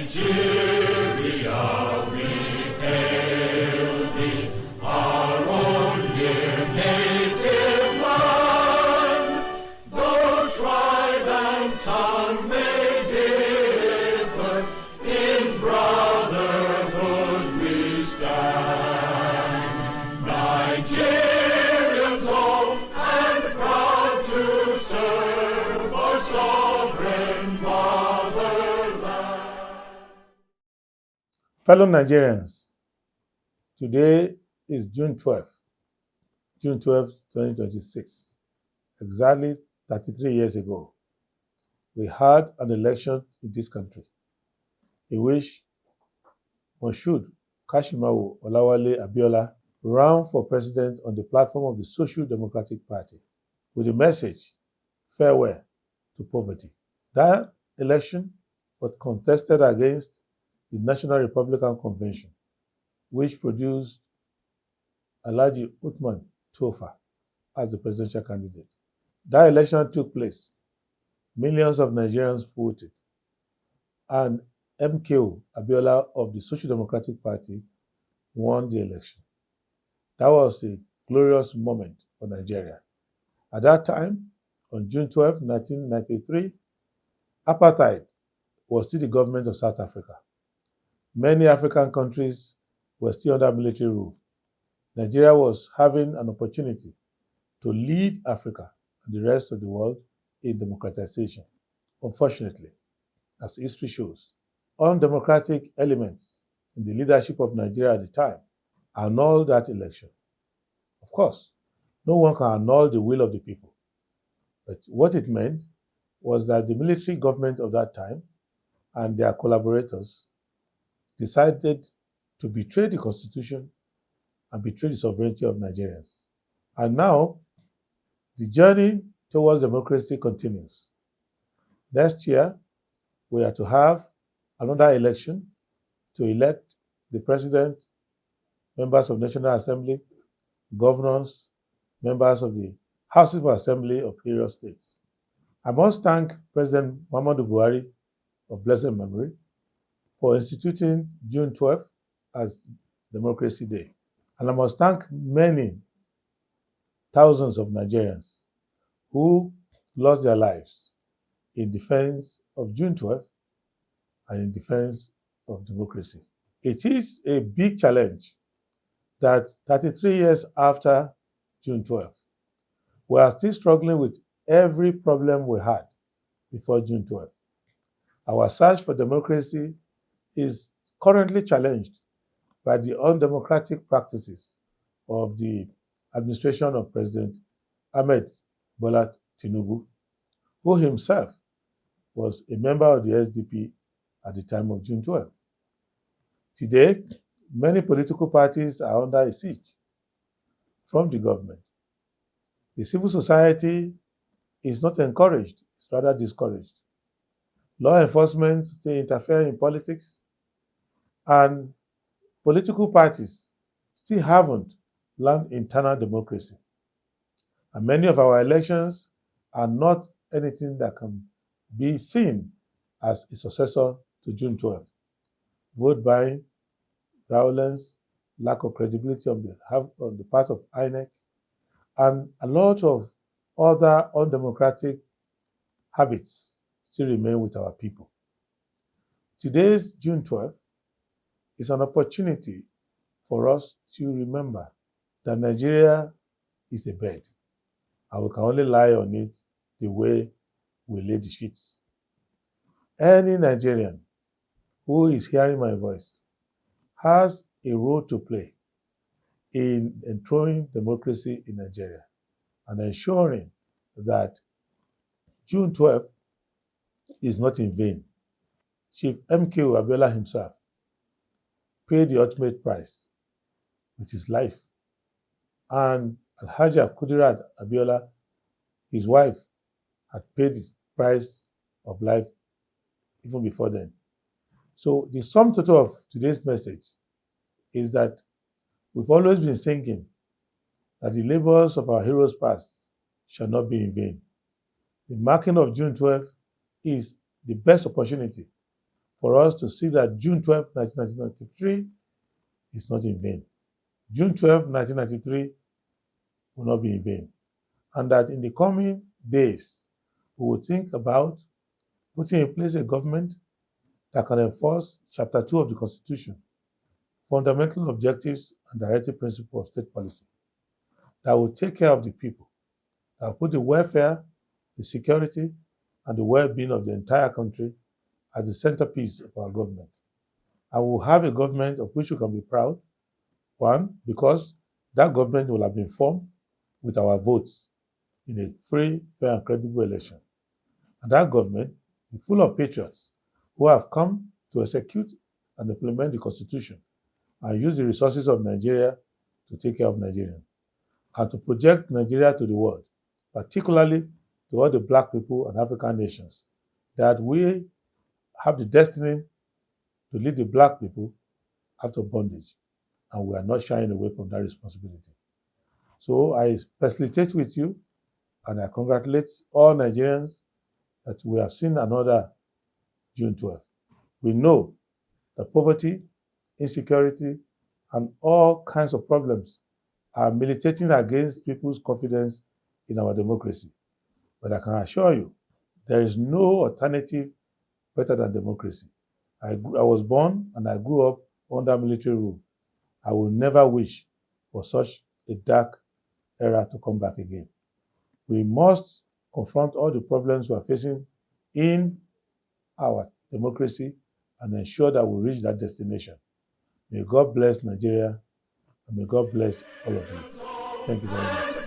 Nigeria, we hail thee, our own dear native land. Though tribe and tongue may differ, in brotherhood we stand. Nigerians all and proud to serve our sovereign fatherland. Fellow Nigerians, today is June 12th, 2026. Exactly 33 years ago, we had an election in this country in which Moshood Kashimawo Olawale Abiola ran for president on the platform of the Social Democratic Party with the message, farewell to poverty. That election was contested against the National Republican Convention, which produced Alhaji Uthman Tofa as the presidential candidate. That election took place. Millions of Nigerians voted, and MKO Abiola of the Social Democratic Party won the election. That was a glorious moment for Nigeria. At that time, on June 12, 1993, apartheid was still the government of South Africa. Many African countries were still under military rule. Nigeria was having an opportunity to lead Africa and the rest of the world in democratization. Unfortunately, as history shows, undemocratic elements in the leadership of Nigeria at the time annulled that election. Of course, no one can annul the will of the people. But what it meant was that the military government of that time and their collaborators decided to betray the Constitution and betray the sovereignty of Nigerians. And now, the journey towards democracy continues. Next year, we are to have another election to elect the president, members of National Assembly, governors, members of the Houses of Assembly of various states. I must thank President Muhammadu Buhari of blessed memory for instituting June 12th as Democracy Day. And I must thank many thousands of Nigerians who lost their lives in defense of June 12th and in defense of democracy. It is a big challenge that 33 years after June 12th, we are still struggling with every problem we had before June 12th. Our search for democracy is currently challenged by the undemocratic practices of the administration of President Ahmed Bola Tinubu, who himself was a member of the SDP at the time of June 12th. Today, many political parties are under a siege from the government. The civil society is not encouraged, it's rather discouraged. Law enforcement still interfere in politics, and political parties still haven't learned internal democracy. And many of our elections are not anything that can be seen as a successor to June 12th. Vote buying, violence, lack of credibility on the part of INEC, and a lot of other undemocratic habits still remain with our people. Today's June 12th is an opportunity for us to remember that Nigeria is a bed, and we can only lie on it the way we lay the sheets. Any Nigerian who is hearing my voice has a role to play in enthroning democracy in Nigeria and ensuring that June 12th is not in vain. Chief MKO Abiola himself paid the ultimate price with his life, and Alhaja Kudirat Abiola, his wife, had paid the price of life even before then. So the sum total of today's message is that we've always been singing that the labors of our heroes past shall not be in vain. The marking of June 12th is the best opportunity for us to see that June 12, 1993 is not in vain. June 12, 1993 will not be in vain. And that in the coming days, we will think about putting in place a government that can enforce Chapter 2 of the Constitution, fundamental objectives and directive principles of state policy, that will take care of the people, that will put the welfare, the security, and the well-being of the entire country as the centerpiece of our government. And we'll have a government of which we can be proud. One, because that government will have been formed with our votes in a free, fair, and credible election. And that government is full of patriots who have come to execute and implement the Constitution and use the resources of Nigeria to take care of Nigerians and to project Nigeria to the world, particularly to all the Black people and African nations, that we have the destiny to lead the Black people out of bondage, and we are not shying away from that responsibility. So I facilitate with you, and I congratulate all Nigerians that we have seen another June 12th. We know that poverty, insecurity, and all kinds of problems are militating against people's confidence in our democracy. But I can assure you, there is no alternative better than democracy. I was born and I grew up under military rule. I will never wish for such a dark era to come back again. We must confront all the problems we are facing in our democracy and ensure that we reach that destination. May God bless Nigeria, and may God bless all of you. Thank you very much.